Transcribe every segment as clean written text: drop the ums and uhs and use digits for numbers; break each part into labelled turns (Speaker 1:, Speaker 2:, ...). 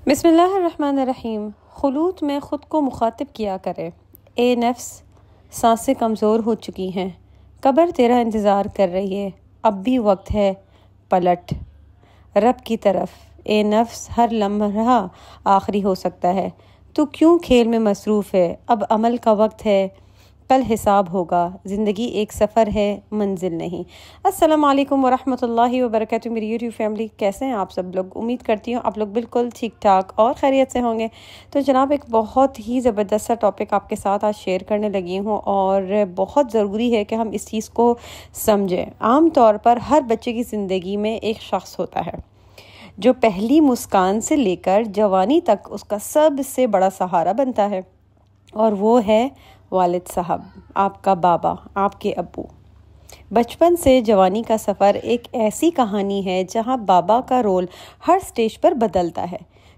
Speaker 1: بسم اللہ الرحمن الرحیم۔ خلوت میں خود کو مخاطب کیا کرے، اے نفس سانسیں کمزور ہو چکی ہیں، قبر تیرا انتظار کر رہی ہے، اب بھی وقت ہے پلٹ رب کی طرف۔ اے نفس ہر لمحہ آخری ہو سکتا ہے، تو کیوں کھیل میں مصروف ہے، اب عمل کا وقت ہے، کل حساب ہوگا، زندگی ایک سفر ہے منزل نہیں۔ السلام علیکم ورحمۃ اللہ وبرکاتہ میری یوٹیوب فیملی، کیسے ہیں آپ سب لوگ؟ امید کرتی ہوں آپ لوگ بالکل ٹھیک ٹھاک اور خیریت سے ہوں گے۔ تو جناب ایک بہت ہی زبردست ٹاپک آپ کے ساتھ آج شیئر کرنے لگی ہوں، اور بہت ضروری ہے کہ ہم اس چیز کو سمجھیں۔ عام طور پر ہر بچے کی زندگی میں ایک شخص ہوتا ہے جو پہلی مسکان سے لے کر جوانی تک اس کا سب سے بڑا سہارا بنتا ہے، اور وہ ہے والد صاحب، آپ کا بابا، آپ کے ابو۔ بچپن سے جوانی کا سفر ایک ایسی کہانی ہے جہاں بابا کا رول ہر سٹیج پر بدلتا ہے،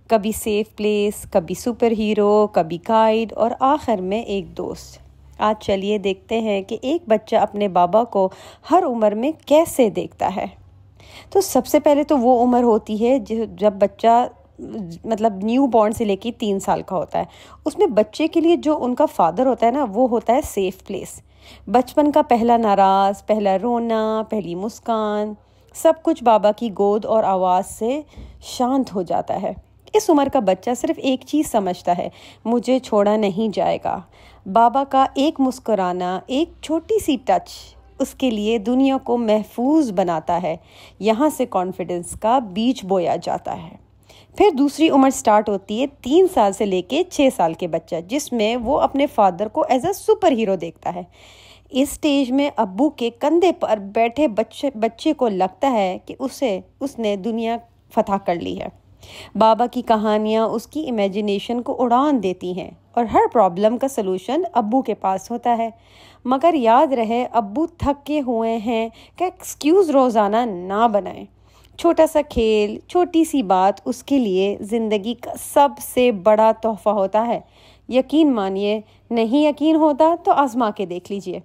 Speaker 1: کبھی سیف پلیس، کبھی سپر ہیرو، کبھی گائیڈ، اور آخر میں ایک دوست۔ آج چلیے دیکھتے ہیں کہ ایک بچہ اپنے بابا کو ہر عمر میں کیسے دیکھتا ہے۔ تو سب سے پہلے تو وہ عمر ہوتی ہے جب بچہ نیو بورن سے لے کے 3 سال کا ہوتا ہے۔ اس میں بچے کے لیے جو ان کا فادر ہوتا ہے نا، وہ ہوتا ہے سیف پلیس۔ بچپن کا پہلا ناراض، پہلا رونا، پہلی مسکان، سب کچھ بابا کی گود اور آواز سے شانت ہو جاتا ہے۔ اس عمر کا بچہ صرف ایک چیز سمجھتا ہے، مجھے چھوڑا نہیں جائے گا۔ بابا کا ایک مسکرانا، ایک چھوٹی سی ٹچ اس کے لیے دنیا کو محفوظ بناتا ہے۔ یہاں سے کانفیڈنس کا بیج بویا جاتا ہے۔ پھر دوسری عمر سٹارٹ ہوتی ہے 3 سال سے لے کے 6 سال کے بچہ، جس میں وہ اپنے فادر کو ایز اے سپر ہیرو دیکھتا ہے۔ اس سٹیج میں ابو کے کندھے پر بیٹھے بچے کو لگتا ہے کہ اس نے دنیا فتح کر لی ہے۔ بابا کی کہانیاں اس کی امیجنیشن کو اڑان دیتی ہیں، اور ہر پرابلم کا سلوشن ابو کے پاس ہوتا ہے۔ مگر یاد رہے، ابو تھکے ہوئے ہیں کہ ایکسکیوز روزانہ نہ بنائیں۔ چھوٹا سا کھیل، چھوٹی سی بات اس کے لیے زندگی کا سب سے بڑا تحفہ ہوتا ہے۔ یقین مانیے، نہیں یقین ہوتا تو آزما کے دیکھ لیجئے۔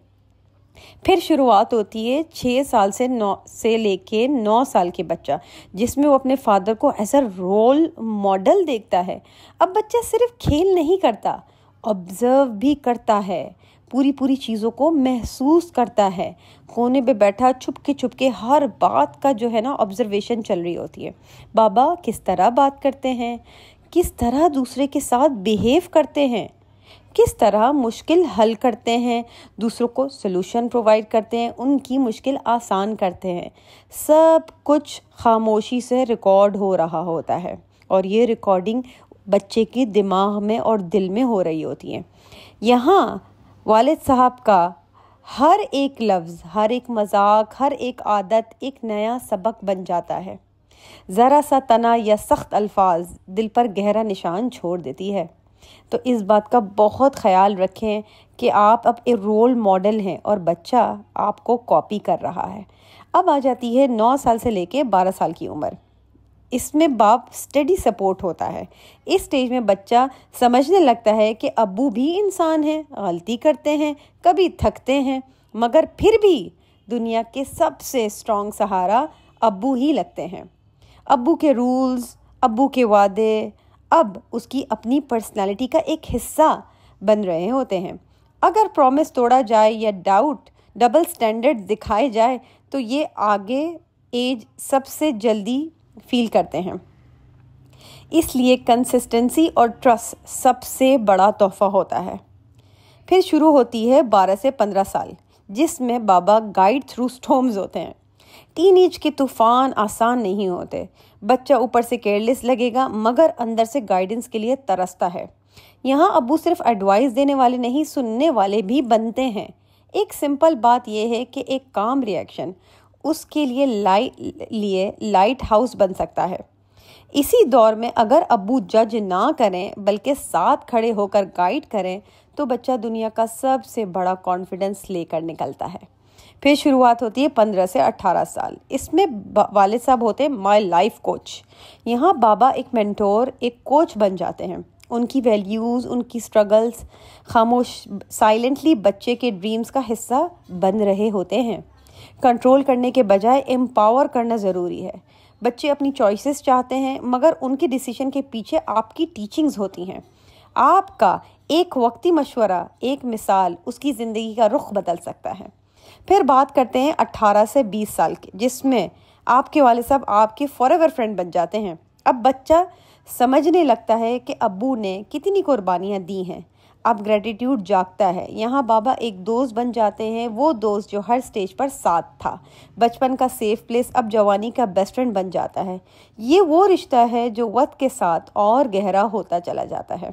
Speaker 1: پھر شروعات ہوتی ہے 6 سال سے لے کے 9 سال کے بچہ، جس میں وہ اپنے فادر کو ایز اے رول ماڈل دیکھتا ہے۔ اب بچہ صرف کھیل نہیں کرتا، آبزرو بھی کرتا ہے، پوری چیزوں کو محسوس کرتا ہے۔ کونے پہ بیٹھا چھپ کے ہر بات کا جو ہے نا آبزرویشن چل رہی ہوتی ہے۔ بابا کس طرح بات کرتے ہیں، کس طرح دوسرے کے ساتھ بیہیو کرتے ہیں، کس طرح مشکل حل کرتے ہیں، دوسروں کو سلوشن پرووائڈ کرتے ہیں، ان کی مشکل آسان کرتے ہیں، سب کچھ خاموشی سے ریکارڈ ہو رہا ہوتا ہے، اور یہ ریکارڈنگ بچے کی دماغ میں اور دل میں ہو رہی ہوتی ہے۔ یہاں والد صاحب کا ہر ایک لفظ، ہر ایک مذاق، ہر ایک عادت ایک نیا سبق بن جاتا ہے۔ ذرا سا تنا یا سخت الفاظ دل پر گہرا نشان چھوڑ دیتی ہے۔ تو اس بات کا بہت خیال رکھیں کہ آپ اب ایک رول ماڈل ہیں، اور بچہ آپ کو کاپی کر رہا ہے۔ اب آ جاتی ہے 9 سال سے لے کے 12 سال کی عمر۔ اس میں باپ اسٹڈی سپورٹ ہوتا ہے۔ اس سٹیج میں بچہ سمجھنے لگتا ہے کہ ابو بھی انسان ہیں، غلطی کرتے ہیں، کبھی تھکتے ہیں، مگر پھر بھی دنیا کے سب سے اسٹرانگ سہارا ابو ہی لگتے ہیں۔ ابو کے رولز، ابو کے وعدے اب اس کی اپنی پرسنالٹی کا ایک حصہ بن رہے ہوتے ہیں۔ اگر پرومس توڑا جائے یا ڈبل سٹینڈرڈ دکھائے جائے تو یہ آگے ایج سب سے جلدی فیل کرتے ہیں۔ اس لیے کنسسٹنسی اور ٹرسٹ سب سے بڑا تحفہ ہوتا ہے۔ پھر شروع ہوتی ہے 12 سے 15 سال، جس میں بابا گائیڈ تھرو سٹارمز ہوتے ہیں۔ ٹین ایج کے طوفان آسان نہیں ہوتے۔ بچہ اوپر سے کیئرلیس لگے گا، مگر اندر سے گائیڈنس کے لیے ترستا ہے۔ یہاں ابو صرف ایڈوائس دینے والے نہیں، سننے والے بھی بنتے ہیں۔ ایک سمپل بات یہ ہے کہ ایک کام ریئیکشن اس کے لیے لائٹ ہاؤس بن سکتا ہے۔ اسی دور میں اگر ابو جج نہ کریں بلکہ ساتھ کھڑے ہو کر گائیڈ کریں تو بچہ دنیا کا سب سے بڑا کانفیڈنس لے کر نکلتا ہے۔ پھر شروعات ہوتی ہے 15 سے 18 سال۔ اس میں والد صاحب ہوتے ہیں مائی لائف کوچ۔ یہاں بابا ایک مینٹور، ایک کوچ بن جاتے ہیں۔ ان کی ویلیوز، ان کی سٹرگلز خاموش سائلنٹلی بچے کے ڈریمز کا حصہ بن رہے ہوتے ہیں۔ کنٹرول کرنے کے بجائے امپاور کرنا ضروری ہے۔ بچے اپنی چوائسیز چاہتے ہیں مگر ان کے ڈیسیشن کے پیچھے آپ کی ٹیچنگز ہوتی ہیں۔ آپ کا ایک وقتی مشورہ، ایک مثال اس کی زندگی کا رخ بدل سکتا ہے۔ پھر بات کرتے ہیں 18 سے 20 سال کے، جس میں آپ کے والد صاحب آپ کے فار ایور فرینڈ بن جاتے ہیں۔ اب بچہ سمجھنے لگتا ہے کہ ابو نے کتنی قربانیاں دی ہیں، اب گریٹیٹیوڈ جاگتا ہے۔ یہاں بابا ایک دوست بن جاتے ہیں، وہ دوست جو ہر سٹیج پر ساتھ تھا، بچپن کا سیف پلیس اب جوانی کا بیسٹ فرینڈ بن جاتا ہے۔ یہ وہ رشتہ ہے جو وقت کے ساتھ اور گہرا ہوتا چلا جاتا ہے۔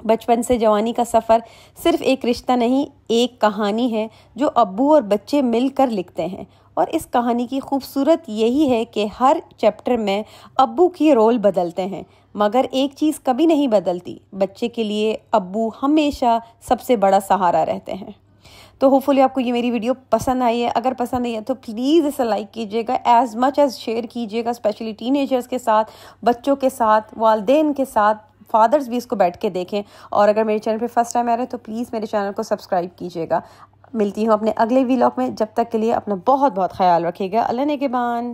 Speaker 1: بچپن سے جوانی کا سفر صرف ایک رشتہ نہیں، ایک کہانی ہے جو ابو اور بچے مل کر لکھتے ہیں، اور اس کہانی کی خوبصورت یہی ہے کہ ہر چیپٹر میں ابو کی رول بدلتے ہیں مگر ایک چیز کبھی نہیں بدلتی، بچے کے لیے ابو ہمیشہ سب سے بڑا سہارا رہتے ہیں۔ تو ہوپفلی آپ کو یہ میری ویڈیو پسند آئی ہے۔ اگر پسند آئی ہے تو پلیز اسے لائک کیجیے گا، ایز مچ ایز شیئر کیجیے گا، اسپیشلی ٹین ایجرز کے ساتھ، بچوں کے ساتھ، والدین کے ساتھ، فادرز بھی اس کو بیٹھ کے دیکھیں۔ اور اگر میرے چینل پہ فرسٹ ٹائم آ رہے ہیں تو پلیز میرے چینل کو سبسکرائب کیجیے گا۔ ملتی ہوں اپنے اگلے ویلاگ میں، جب تک کے لیے اپنا بہت بہت خیال رکھیے گا۔ اللہ نگہبان۔